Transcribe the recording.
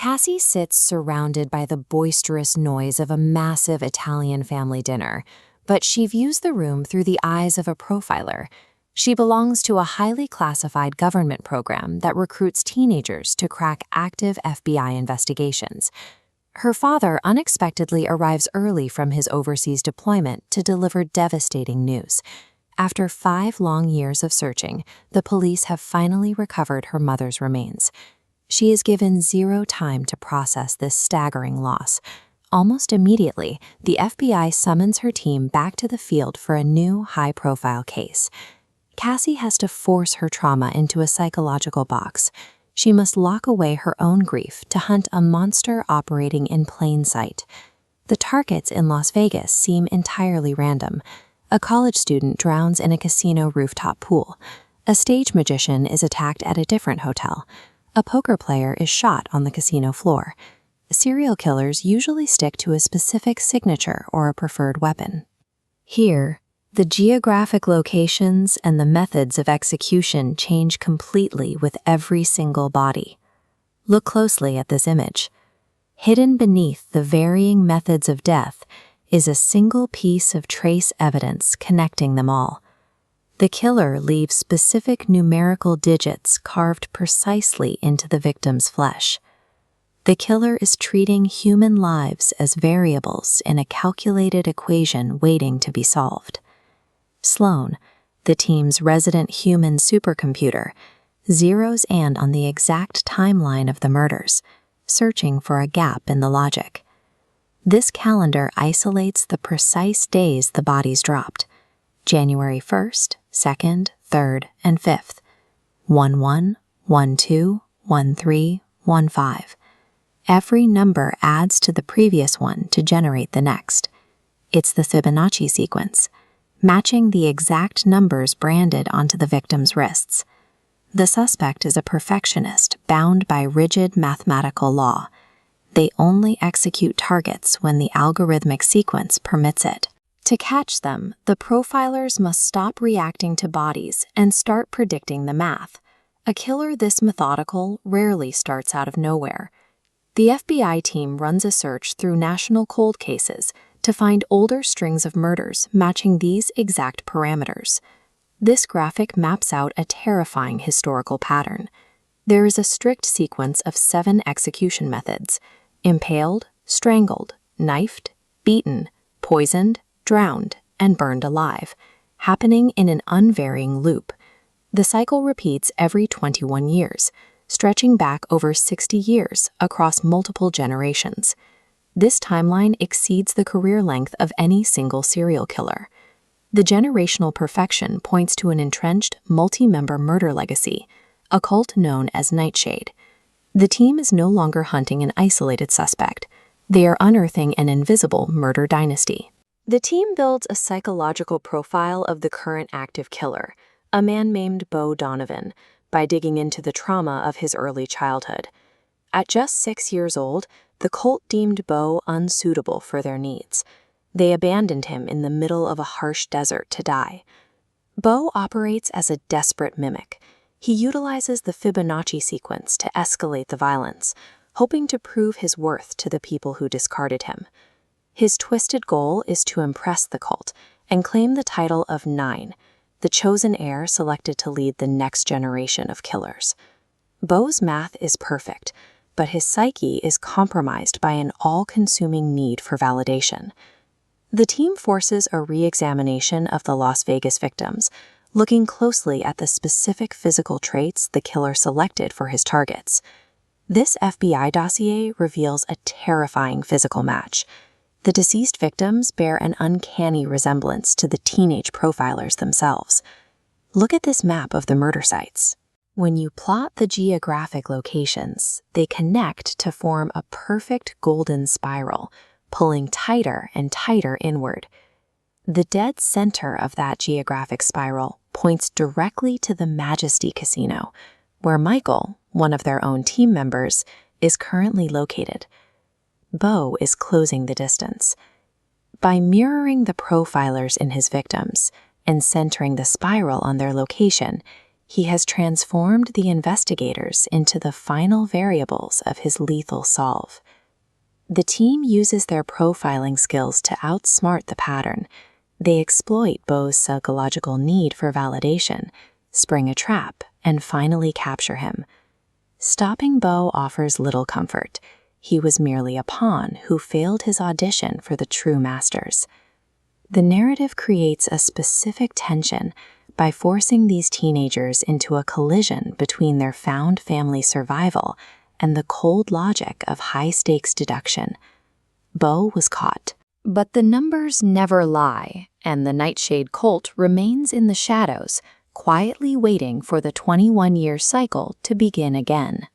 Cassie sits surrounded by the boisterous noise of a massive Italian family dinner, but she views the room through the eyes of a profiler. She belongs to a highly classified government program that recruits teenagers to crack active FBI investigations. Her father unexpectedly arrives early from his overseas deployment to deliver devastating news. After 5 long years of searching, the police have finally recovered her mother's remains. She is given 0 time to process this staggering loss. Almost immediately, the FBI summons her team back to the field for a new, high-profile case. Cassie has to force her trauma into a psychological box. She must lock away her own grief to hunt a monster operating in plain sight. The targets in Las Vegas seem entirely random. A college student drowns in a casino rooftop pool. A stage magician is attacked at a different hotel. A poker player is shot on the casino floor. Serial killers usually stick to a specific signature or a preferred weapon. Here, the geographic locations and the methods of execution change completely with every single body. Look closely at this image. Hidden beneath the varying methods of death is a single piece of trace evidence connecting them all. The killer leaves specific numerical digits carved precisely into the victim's flesh. The killer is treating human lives as variables in a calculated equation waiting to be solved. Sloan, the team's resident human supercomputer, zeroes in on the exact timeline of the murders, searching for a gap in the logic. This calendar isolates the precise days the bodies dropped: January 1st, 2nd, 3rd, and 5th, 1-1, 1-2, 1-3, 1-5. Every number adds to the previous one to generate the next. It's the Fibonacci sequence, matching the exact numbers branded onto the victim's wrists. The suspect is a perfectionist bound by rigid mathematical law. They only execute targets when the algorithmic sequence permits it. To catch them, the profilers must stop reacting to bodies and start predicting the math. A killer this methodical rarely starts out of nowhere. The FBI team runs a search through national cold cases to find older strings of murders matching these exact parameters. This graphic maps out a terrifying historical pattern. There is a strict sequence of 7 execution methods: impaled, strangled, knifed, beaten, poisoned, drowned, and burned alive, happening in an unvarying loop. The cycle repeats every 21 years, stretching back over 60 years across multiple generations. This timeline exceeds the career length of any single serial killer. The generational perfection points to an entrenched, multi-member murder legacy, a cult known as Nightshade. The team is no longer hunting an isolated suspect. They are unearthing an invisible murder dynasty. The team builds a psychological profile of the current active killer, a man named Bo Donovan, by digging into the trauma of his early childhood. At just 6 years old, the cult deemed Bo unsuitable for their needs. They abandoned him in the middle of a harsh desert to die. Bo operates as a desperate mimic. He utilizes the Fibonacci sequence to escalate the violence, hoping to prove his worth to the people who discarded him. His twisted goal is to impress the cult and claim the title of 9, the chosen heir selected to lead the next generation of killers. Bo's math is perfect, but his psyche is compromised by an all-consuming need for validation. The team forces a re-examination of the Las Vegas victims, looking closely at the specific physical traits the killer selected for his targets. This FBI dossier reveals a terrifying physical match. The deceased victims bear an uncanny resemblance to the teenage profilers themselves. Look at this map of the murder sites. When you plot the geographic locations, they connect to form a perfect golden spiral, pulling tighter and tighter inward. The dead center of that geographic spiral points directly to the Majesty Casino, where Michael, one of their own team members, is currently located. Bo is closing the distance. By mirroring the profilers in his victims and centering the spiral on their location, He has transformed the investigators into the final variables of his lethal solve. The team uses their profiling skills to outsmart the pattern. They exploit Beau's psychological need for validation, spring a trap, and finally capture him. Stopping Beau offers little comfort. He was merely a pawn who failed his audition for the true masters. The narrative creates a specific tension by forcing these teenagers into a collision between their found family survival and the cold logic of high-stakes deduction. Beau was caught. But the numbers never lie, and the Nightshade cult remains in the shadows, quietly waiting for the 21-year cycle to begin again.